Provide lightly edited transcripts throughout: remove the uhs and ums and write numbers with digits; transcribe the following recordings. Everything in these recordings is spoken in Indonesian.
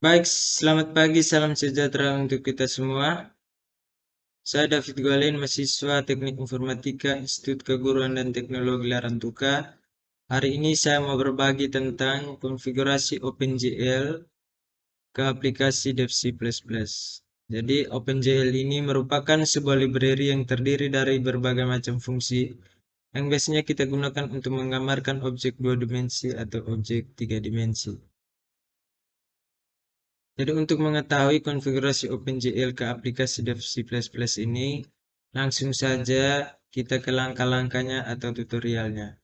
Baik, selamat pagi, salam sejahtera untuk kita semua. Saya David Gualen, mahasiswa Teknik Informatika Institut Keguruan dan Teknologi Larantuka. Hari ini saya mau berbagi tentang konfigurasi OpenGL ke aplikasi Dev C++. Jadi OpenGL ini merupakan sebuah library yang terdiri dari berbagai macam fungsi yang biasanya kita gunakan untuk menggambarkan objek 2 dimensi atau objek 3 dimensi. Jadi untuk mengetahui konfigurasi OpenGL ke aplikasi Dev C++ ini, langsung saja kita ke langkah-langkahnya atau tutorialnya.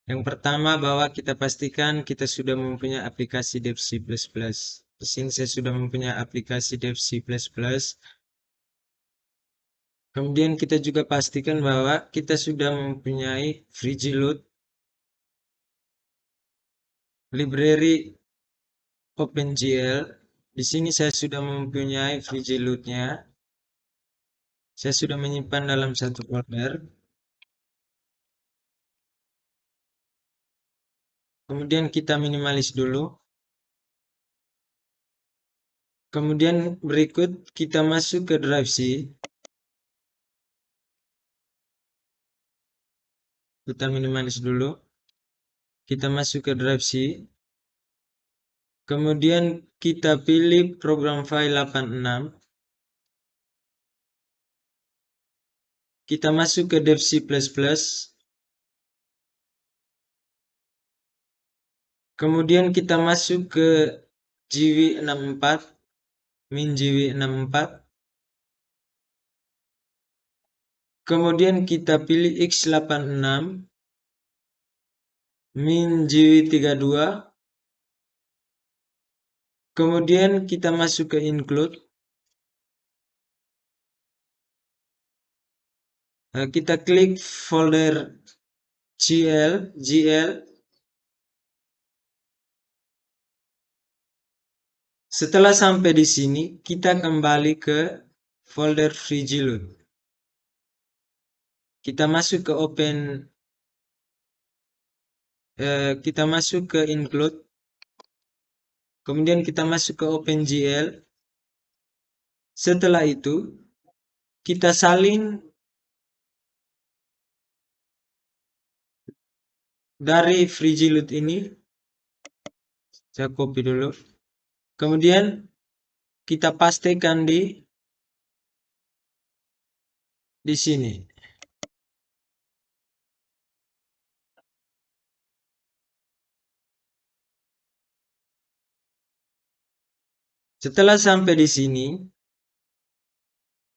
Yang pertama, bahwa kita pastikan kita sudah mempunyai aplikasi Dev C++. Di sini saya sudah mempunyai aplikasi Dev C++. Kemudian kita juga pastikan bahwa kita sudah mempunyai FreeGLoad, library OpenGL. Di sini saya sudah mempunyai FreeGLoad-nya. Saya sudah menyimpan dalam satu folder. Kemudian kita minimalis dulu. Kemudian berikut kita masuk ke drive C. Kita minimalis dulu. Kita masuk ke drive C. Kemudian kita pilih program file 86. Kita masuk ke Dev C++. Kemudian kita masuk ke GW64, min GW64. Kemudian kita pilih X86, min GW32. Kemudian kita masuk ke include. Kita klik folder GL. Setelah sampai di sini, kita kembali ke folder FreeGLoad. Kita masuk ke kita masuk ke include. Kemudian kita masuk ke OpenGL. Setelah itu, kita salin dari FreeGLoad ini. Saya copy dulu. Kemudian kita pastekan di sini. Setelah sampai di sini,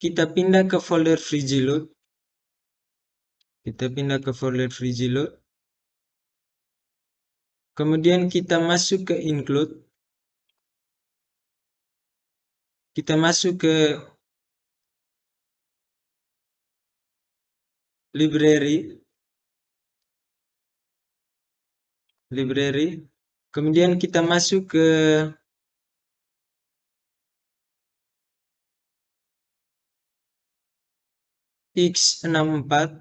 kita pindah ke folder FreeGLoad. Kita pindah ke folder FreeGLoad. Kemudian kita masuk ke include. Kita masuk ke library. Kemudian kita masuk ke X64.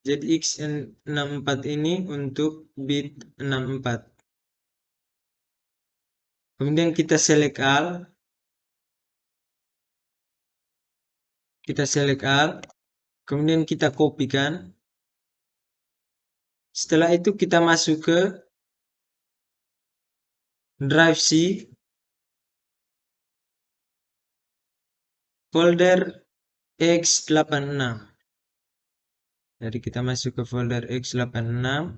Jadi X64 ini untuk bit 64. Kemudian kita select all. Kemudian kita kopikan. Setelah itu kita masuk ke drive C, folder X86. Jadi kita masuk ke folder X86.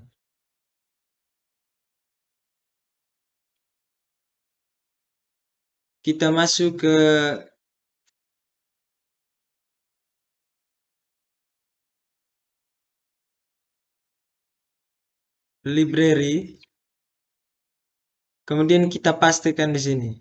Kita masuk ke library. Kemudian kita pastikan di sini.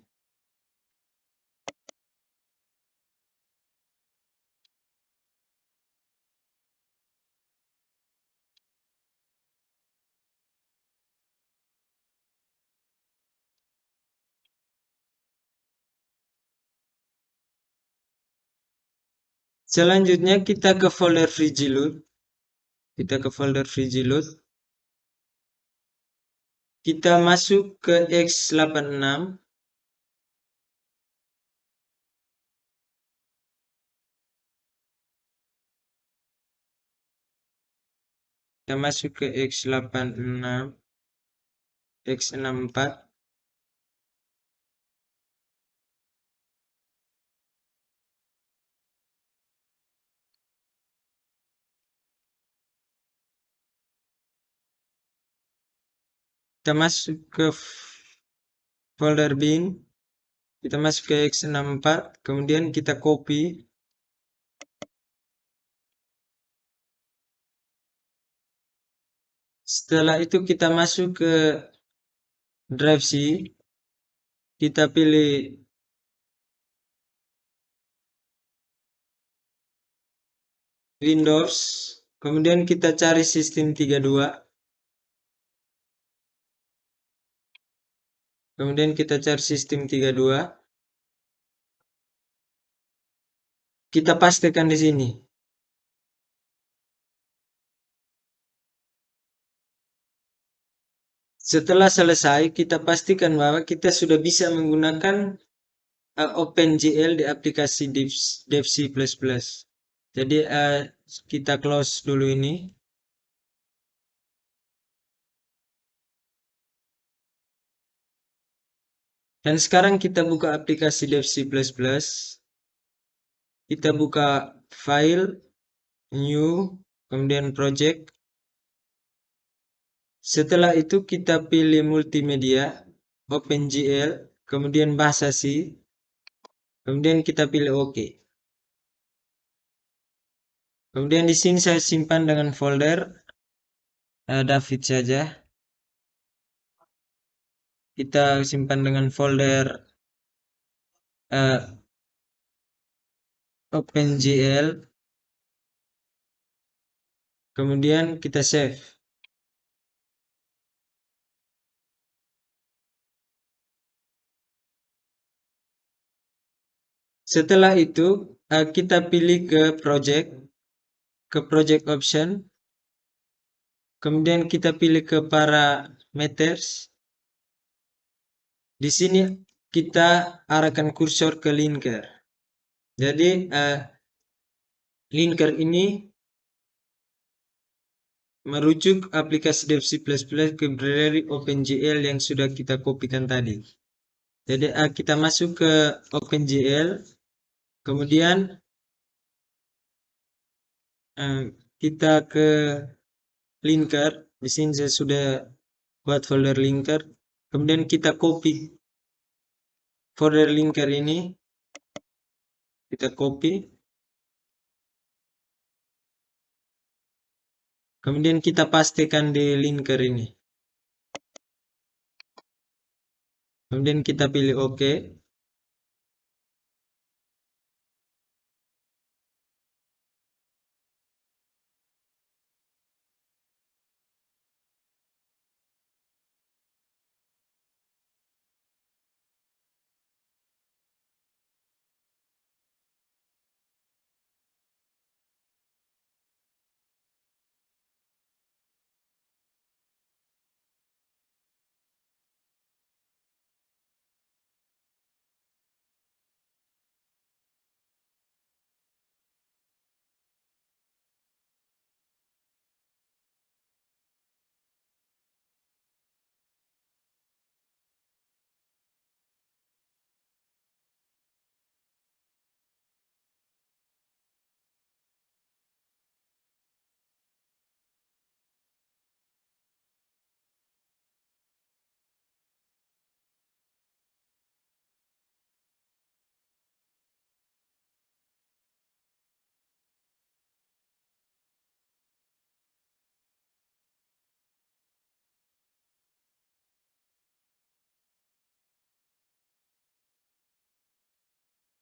Selanjutnya kita ke folder FreeGLoad. Kita masuk ke X86. Kita masuk ke x86, x64. Kita masuk ke folder bin. Kita masuk ke x64, kemudian kita copy. Setelah itu kita masuk ke drive C. Kita pilih Windows, kemudian kita cari sistem 32. Kemudian kita cari sistem 32. Kita pastikan di sini. Setelah selesai, kita pastikan bahwa kita sudah bisa menggunakan OpenGL di aplikasi Dev C++. Jadi kita close dulu ini. Dan sekarang kita buka aplikasi Dev C++. Kita buka file, new, kemudian project. Setelah itu kita pilih multimedia, OpenGL, kemudian bahasa C. Kemudian kita pilih OK. Kemudian di sini saya simpan dengan folder David saja. Kita simpan dengan folder OpenGL. Kemudian kita save. Setelah itu kita pilih ke project option. Kemudian kita pilih ke parameters. Di sini kita arahkan kursor ke linker. Jadi linker ini merujuk aplikasi Dev C++ ke library OpenGL yang sudah kita kopikan tadi. Jadi kita masuk ke OpenGL, kemudian kita ke linker. Di sini saya sudah buat folder linker. Kemudian kita copy folder linker ini. Kita copy. Kemudian kita pastikan di linker ini. Kemudian kita pilih OK.